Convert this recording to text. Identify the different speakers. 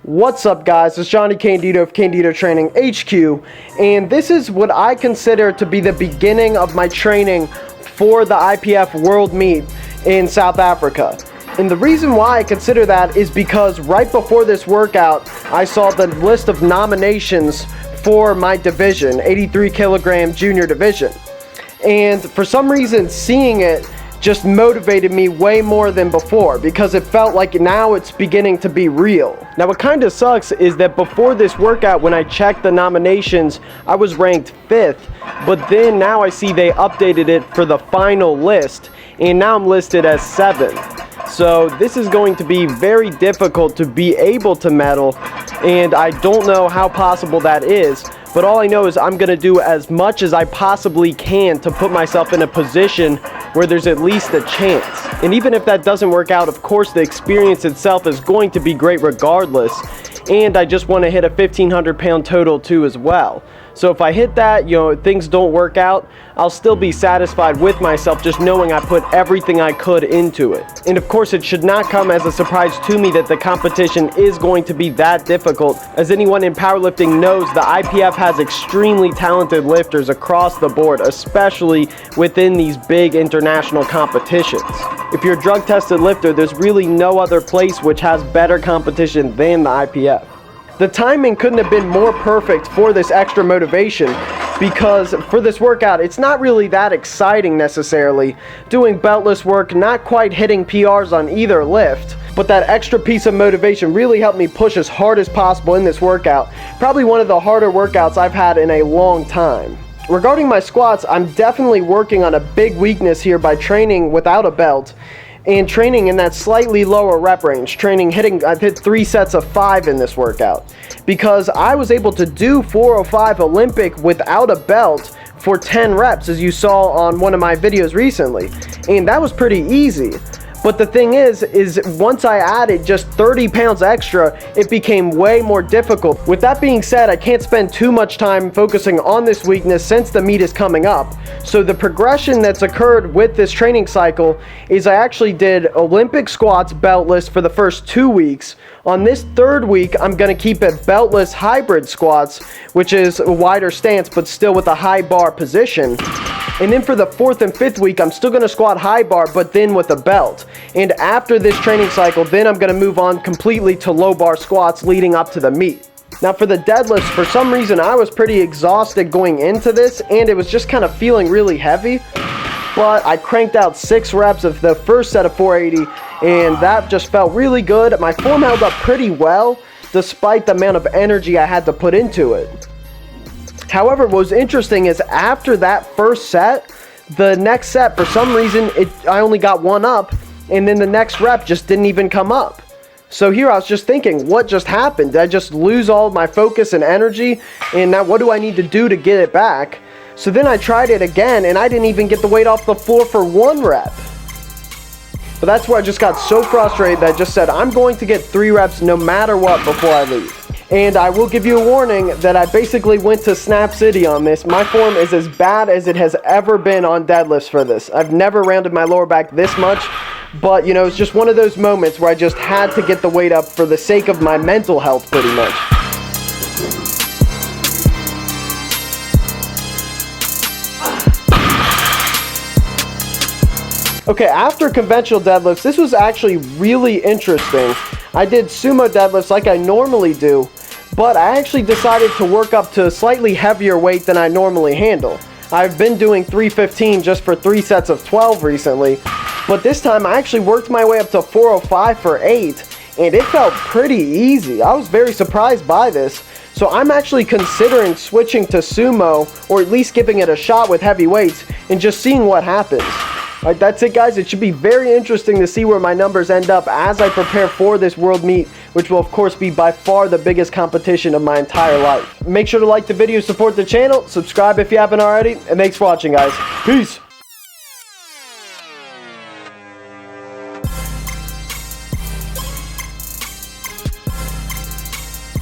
Speaker 1: What's up, guys? It's Johnny Candito of Candito Training HQ, and this is what I consider to be the beginning of my training for the IPF World Meet in South Africa. And the reason why I consider that is because right before this workout, I saw the list of nominations for my division, 83 kilogram junior division. And for some reason, seeing it just motivated me way more than before because it felt like now it's beginning to be real. Now what kind of sucks is that before this workout, when I checked the nominations, I was ranked 5th, but then now I see they updated it for the final list, and now I'm listed as 7th. So this is going to be very difficult to be able to medal, and I don't know how possible that is. But all I know is I'm going to do as much as I possibly can to put myself in a position where there's at least a chance. And even if that doesn't work out, of course the experience itself is going to be great regardless. And I just want to hit a 1,500 pound total too as well. So if I hit that, things don't work out, I'll still be satisfied with myself just knowing I put everything I could into it. And of course it should not come as a surprise to me that the competition is going to be that difficult. As anyone in powerlifting knows, the IPF has extremely talented lifters across the board, especially within these big international competitions. If you're a drug tested lifter, there's really no other place which has better competition than the IPF. The timing couldn't have been more perfect for this extra motivation because for this workout, it's not really that exciting necessarily. Doing beltless work, not quite hitting PRs on either lift, but that extra piece of motivation really helped me push as hard as possible in this workout. Probably one of the harder workouts I've had in a long time. Regarding my squats, I'm definitely working on a big weakness here by training without a belt and training in that slightly lower rep range. I've hit 3 sets of 5 in this workout because I was able to do 405 Olympic without a belt for 10 reps, as you saw on one of my videos recently, and that was pretty easy. But the thing is once I added just 30 pounds extra, it became way more difficult. With that being said, I can't spend too much time focusing on this weakness since the meet is coming up. So the progression that's occurred with this training cycle is I actually did Olympic squats beltless for the first 2 weeks. On this 3rd week, I'm going to keep it beltless hybrid squats, which is a wider stance but still with a high bar position. And then for the 4th and 5th week, I'm still going to squat high bar, but then with a belt. And after this training cycle, then I'm going to move on completely to low bar squats leading up to the meet. Now for the deadlifts, for some reason, I was pretty exhausted going into this, and it was just kind of feeling really heavy. But I cranked out 6 reps of the first set of 480, and that just felt really good. My form held up pretty well, despite the amount of energy I had to put into it. However, what was interesting is after that first set, the next set, for some reason, I only got 1 up, and then the next rep just didn't even come up. So here I was just thinking, what just happened? Did I just lose all of my focus and energy? And now what do I need to do to get it back? So then I tried it again, and I didn't even get the weight off the floor for 1 rep. But that's where I just got so frustrated that I just said, I'm going to get 3 reps no matter what before I leave. And I will give you a warning that I basically went to Snap City on this. My form is as bad as it has ever been on deadlifts for this. I've never rounded my lower back this much, but it's just one of those moments where I just had to get the weight up for the sake of my mental health pretty much. Okay, after conventional deadlifts, this was actually really interesting. I did sumo deadlifts like I normally do, but I actually decided to work up to a slightly heavier weight than I normally handle. I've been doing 315 just for 3 sets of 12 recently, but this time I actually worked my way up to 405 for 8, and it felt pretty easy. I was very surprised by this. So I'm actually considering switching to sumo, or at least giving it a shot with heavy weights and just seeing what happens. Alright, that's it, guys. It should be very interesting to see where my numbers end up as I prepare for this world meet, which will of course be by far the biggest competition of my entire life. Make sure to like the video, support the channel, subscribe if you haven't already, and thanks for watching, guys. Peace!